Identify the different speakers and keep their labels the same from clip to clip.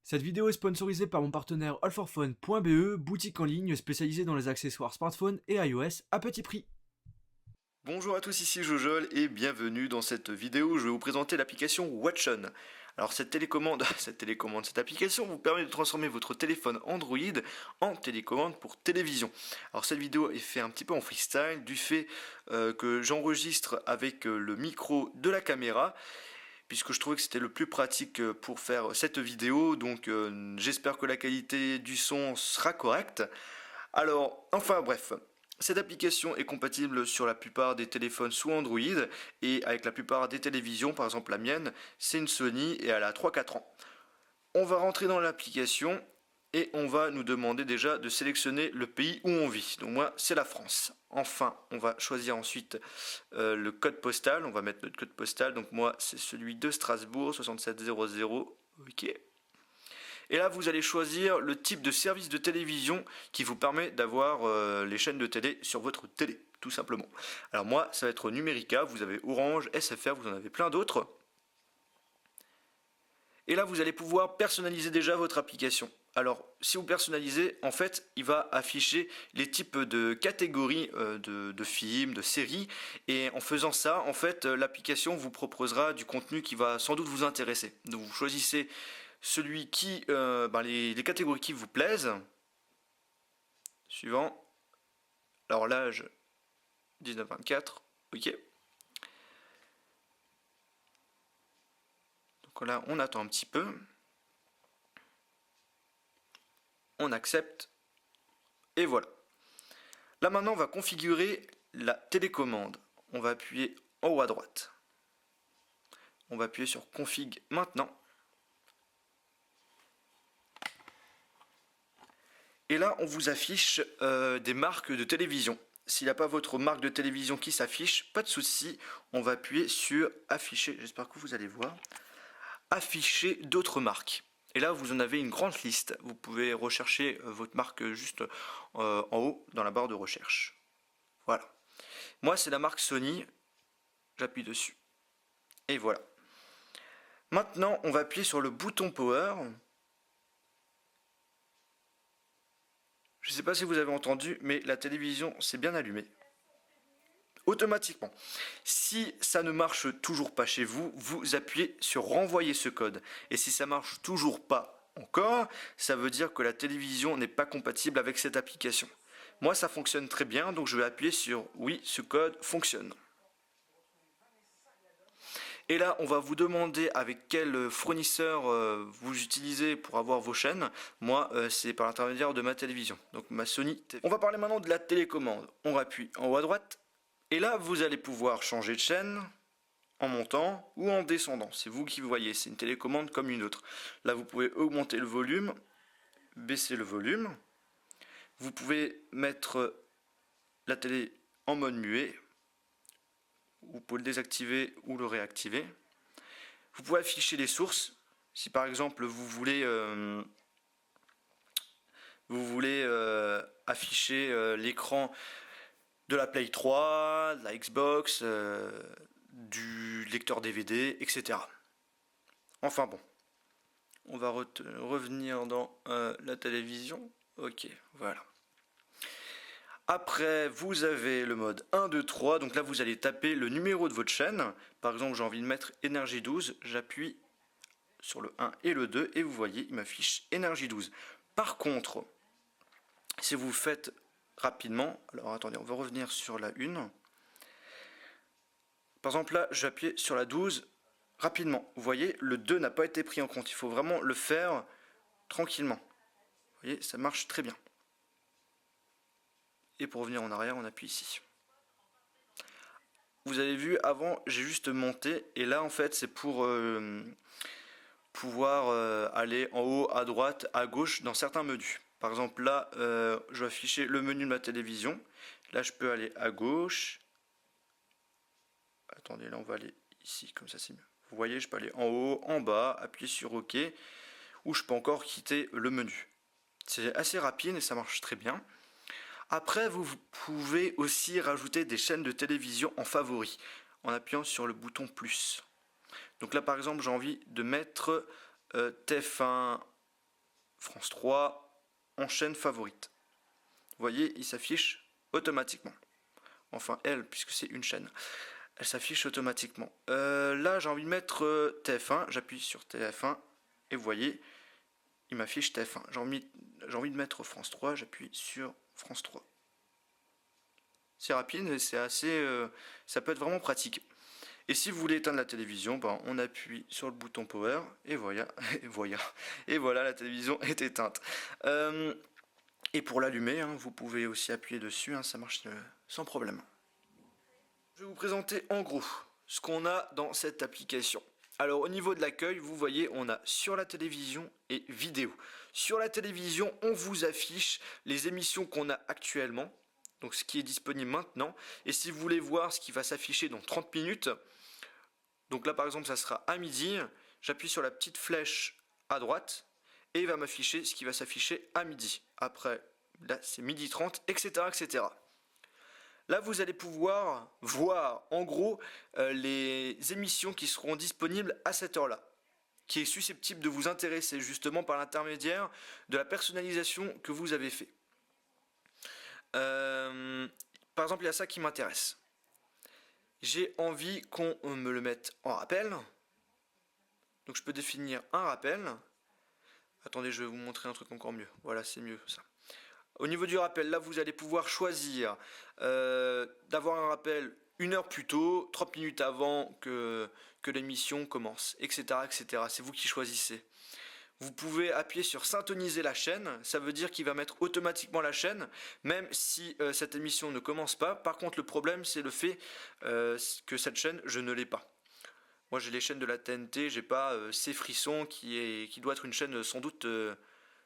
Speaker 1: Cette vidéo est sponsorisée par mon partenaire allforfun.be, boutique en ligne spécialisée dans les accessoires smartphones et iOS à petit prix.
Speaker 2: Bonjour à tous, ici Jojol et bienvenue dans cette vidéo où je vais vous présenter l'application Watchon. Alors cette application vous permet de transformer votre téléphone Android en télécommande pour télévision. Alors cette vidéo est faite un petit peu en freestyle du fait que j'enregistre avec le micro de la caméra, puisque je trouvais que c'était le plus pratique pour faire cette vidéo, donc j'espère que la qualité du son sera correcte. Alors, enfin bref, cette application est compatible sur la plupart des téléphones sous Android et avec la plupart des télévisions, par exemple la mienne, c'est une Sony et elle a 3-4 ans. On va rentrer dans l'application et on va nous demander déjà de sélectionner le pays où on vit. Donc moi, c'est la France. Enfin, on va choisir ensuite le code postal. On va mettre notre code postal. Donc moi, c'est celui de Strasbourg, 6700. Ok. Et là, vous allez choisir le type de service de télévision qui vous permet d'avoir les chaînes de télé sur votre télé, tout simplement. Alors moi, ça va être Numérica. Vous avez Orange, SFR, vous en avez plein d'autres. Et là, vous allez pouvoir personnaliser déjà votre application. Alors, si vous personnalisez, en fait, il va afficher les types de catégories de films, de séries. Et en faisant ça, en fait, l'application vous proposera du contenu qui va sans doute vous intéresser. Donc, vous choisissez celui qui, les catégories qui vous plaisent. Suivant. Alors, l'âge 19-24. Ok. Donc là, on attend un petit peu. On accepte. Et voilà. Là maintenant, on va configurer la télécommande. On va appuyer en haut à droite. On va appuyer sur Config maintenant. Et là, on vous affiche des marques de télévision. S'il n'y a pas votre marque de télévision qui s'affiche, pas de souci. On va appuyer sur Afficher. J'espère que vous allez voir. Afficher d'autres marques. Et là, vous en avez une grande liste. Vous pouvez rechercher votre marque juste en haut dans la barre de recherche. Voilà. Moi, c'est la marque Sony. J'appuie dessus. Et voilà. Maintenant, on va appuyer sur le bouton Power. Je ne sais pas si vous avez entendu, mais la télévision s'est bien allumée. Automatiquement. Si ça ne marche toujours pas chez vous, vous appuyez sur renvoyer ce code. Et si ça marche toujours pas encore, ça veut dire que la télévision n'est pas compatible avec cette application. Moi, ça fonctionne très bien, donc je vais appuyer sur oui, ce code fonctionne. Et là, on va vous demander avec quel fournisseur vous utilisez pour avoir vos chaînes. Moi, c'est par l'intermédiaire de ma télévision, donc ma Sony TV. On va parler maintenant de la télécommande. On appuie en haut à droite. Et là, vous allez pouvoir changer de chaîne en montant ou en descendant. C'est vous qui voyez, c'est une télécommande comme une autre. Là, vous pouvez augmenter le volume, baisser le volume. Vous pouvez mettre la télé en mode muet. Vous pouvez le désactiver ou le réactiver. Vous pouvez afficher les sources. Si par exemple vous voulez afficher l'écran de la Play 3, de la Xbox, du lecteur DVD, etc. Enfin bon, on va revenir dans la télévision. Ok, voilà. Après, vous avez le mode 1, 2, 3. Donc là, vous allez taper le numéro de votre chaîne. Par exemple, j'ai envie de mettre Énergie 12. J'appuie sur le 1 et le 2 et vous voyez, il m'affiche Énergie 12. Par contre, si vous faites rapidement, alors attendez, on va revenir sur la 1. Par exemple là, j'appuie sur la 12 rapidement. Vous voyez, le 2 n'a pas été pris en compte. Il faut vraiment le faire tranquillement. Vous voyez, ça marche très bien. Et pour revenir en arrière, on appuie ici. Vous avez vu, avant, j'ai juste monté. Et là, en fait, c'est pour pouvoir aller en haut, à droite, à gauche, dans certains menus. Par exemple, là, je vais afficher le menu de ma télévision. Là, je peux aller à gauche. Attendez, là, on va aller ici, comme ça, c'est mieux. Vous voyez, je peux aller en haut, en bas, appuyer sur OK. Ou je peux encore quitter le menu. C'est assez rapide et ça marche très bien. Après, vous pouvez aussi rajouter des chaînes de télévision en favoris. en appuyant sur le bouton plus. Donc là par exemple j'ai envie de mettre TF1 France 3 en chaîne favorite. Vous voyez, il s'affiche automatiquement. Enfin elle, puisque c'est une chaîne. Elle s'affiche automatiquement. Là j'ai envie de mettre TF1, j'appuie sur TF1 et vous voyez, il m'affiche TF1. J'ai envie de mettre France 3, j'appuie sur France 3. C'est rapide et c'est assez, ça peut être vraiment pratique. Et si vous voulez éteindre la télévision, ben, on appuie sur le bouton power et voilà, et voilà, la télévision est éteinte. Et pour l'allumer, hein, vous pouvez aussi appuyer dessus, hein, ça marche sans problème. Je vais vous présenter en gros ce qu'on a dans cette application. Alors au niveau de l'accueil, vous voyez, on a sur la télévision et vidéo. Sur la télévision, on vous affiche les émissions qu'on a actuellement, donc ce qui est disponible maintenant. Et si vous voulez voir ce qui va s'afficher dans 30 minutes, donc là par exemple ça sera à midi, j'appuie sur la petite flèche à droite et il va m'afficher ce qui va s'afficher à midi. Après, là c'est midi 30, etc. etc. Là, vous allez pouvoir voir en gros les émissions qui seront disponibles à cette heure-là, qui est susceptible de vous intéresser justement par l'intermédiaire de la personnalisation que vous avez fait. Par exemple, il y a ça qui m'intéresse. J'ai envie qu'on me le mette en rappel. Donc je peux définir un rappel. Attendez, je vais vous montrer un truc encore mieux. Voilà, c'est mieux ça. Au niveau du rappel, là vous allez pouvoir choisir d'avoir un rappel 1 heure plus tôt, 30 minutes avant que l'émission commence, etc. etc. C'est vous qui choisissez. Vous pouvez appuyer sur syntoniser la chaîne, ça veut dire qu'il va mettre automatiquement la chaîne, même si cette émission ne commence pas. Par contre le problème c'est le fait que cette chaîne, je ne l'ai pas. Moi j'ai les chaînes de la TNT, j'ai pas ces frissons qui doit être une chaîne sans doute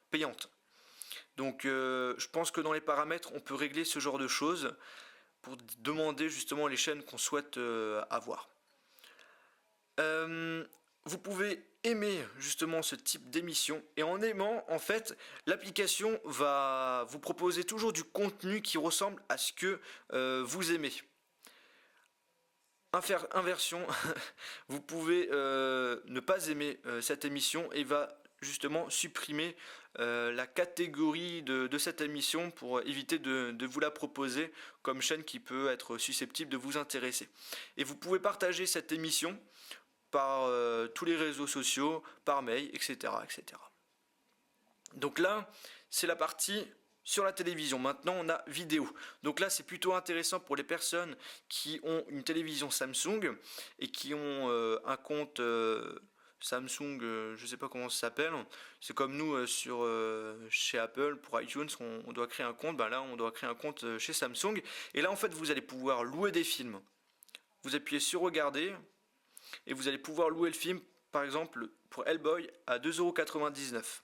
Speaker 2: payante. Donc je pense que dans les paramètres, on peut régler ce genre de choses pour demander justement les chaînes qu'on souhaite avoir. Vous pouvez aimer justement ce type d'émission et en aimant, en fait, l'application va vous proposer toujours du contenu qui ressemble à ce que vous aimez. Inversion, vous pouvez ne pas aimer cette émission et va justement supprimer la catégorie de cette émission pour éviter de vous la proposer comme chaîne qui peut être susceptible de vous intéresser. Et vous pouvez partager cette émission par tous les réseaux sociaux, par mail, etc. etc. Donc là, c'est la partie sur la télévision. Maintenant, on a vidéo. Donc là, c'est plutôt intéressant pour les personnes qui ont une télévision Samsung et qui ont un compte Samsung, je ne sais pas comment ça s'appelle. C'est comme nous chez Apple pour iTunes, on doit créer un compte. Ben là, on doit créer un compte chez Samsung. Et là, en fait, vous allez pouvoir louer des films. Vous appuyez sur Regarder et vous allez pouvoir louer le film, par exemple, pour Hellboy à 2,99 €.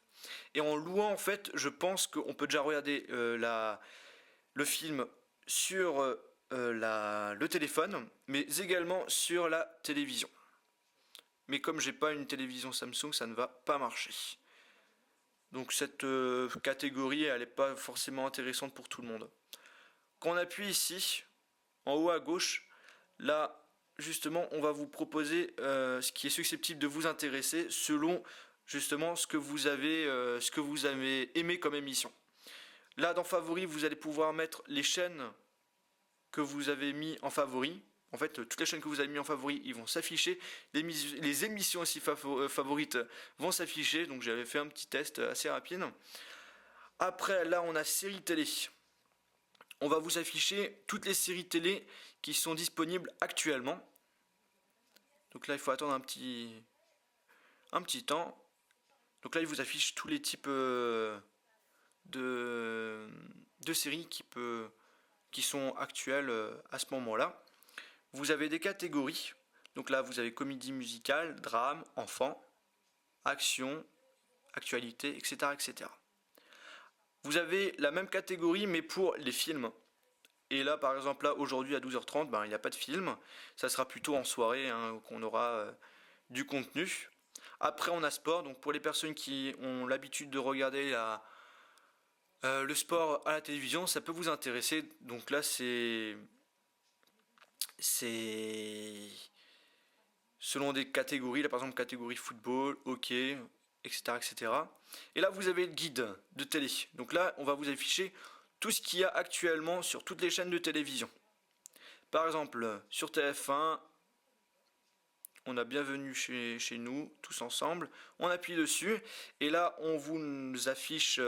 Speaker 2: Et en louant, en fait, je pense qu'on peut déjà regarder le film sur le téléphone, mais également sur la télévision. Mais comme j'ai pas une télévision Samsung, ça ne va pas marcher. Donc cette catégorie, elle n'est pas forcément intéressante pour tout le monde. Quand on appuie ici, en haut à gauche, là, justement, on va vous proposer ce qui est susceptible de vous intéresser selon justement ce que vous avez aimé comme émission. Là, dans Favoris, vous allez pouvoir mettre les chaînes que vous avez mis en favoris. En fait, toutes les chaînes que vous avez mis en favoris, ils vont s'afficher. Les émissions aussi favorites vont s'afficher. Donc, j'avais fait un petit test assez rapide. Après, là, on a séries télé. On va vous afficher toutes les séries télé qui sont disponibles actuellement. Donc là, il faut attendre un petit temps. Donc là, il vous affiche tous les types de séries qui sont actuelles à ce moment-là. Vous avez des catégories. Donc là, vous avez comédie musicale, drame, enfant, action, actualité, etc., etc. Vous avez la même catégorie, mais pour les films. Et là, par exemple, là, aujourd'hui à 12h30, il n'y a pas de film. Ça sera plutôt en soirée qu'on aura du contenu. Après, on a sport. Donc, pour les personnes qui ont l'habitude de regarder le sport à la télévision, ça peut vous intéresser. Donc là, c'est c'est selon des catégories, là par exemple catégorie football, hockey, etc., etc. Et là vous avez le guide de télé. Donc là on va vous afficher tout ce qu'il y a actuellement sur toutes les chaînes de télévision. Par exemple sur TF1, on a Bienvenue chez nous, tous ensemble. On appuie dessus et là on vous affiche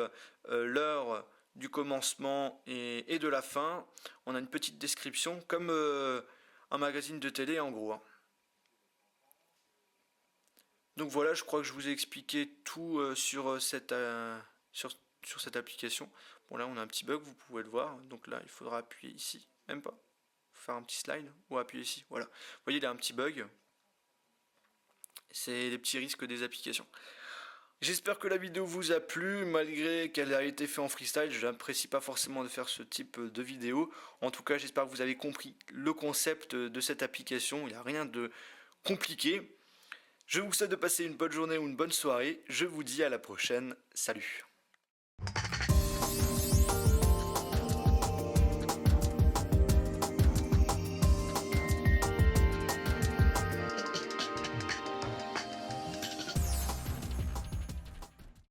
Speaker 2: l'heure du commencement et de la fin. On a une petite description comme un magazine de télé en gros. Donc voilà, je crois que je vous ai expliqué tout sur cette application. Bon là on a un petit bug, vous pouvez le voir. Donc là il faudra appuyer ici, même pas. Faire un petit slide ou appuyer ici. Voilà. Vous voyez il y a un petit bug. C'est les petits risques des applications. J'espère que la vidéo vous a plu, malgré qu'elle a été faite en freestyle, je n'apprécie pas forcément de faire ce type de vidéo. En tout cas, j'espère que vous avez compris le concept de cette application, il n'y a rien de compliqué. Je vous souhaite de passer une bonne journée ou une bonne soirée, je vous dis à la prochaine, salut.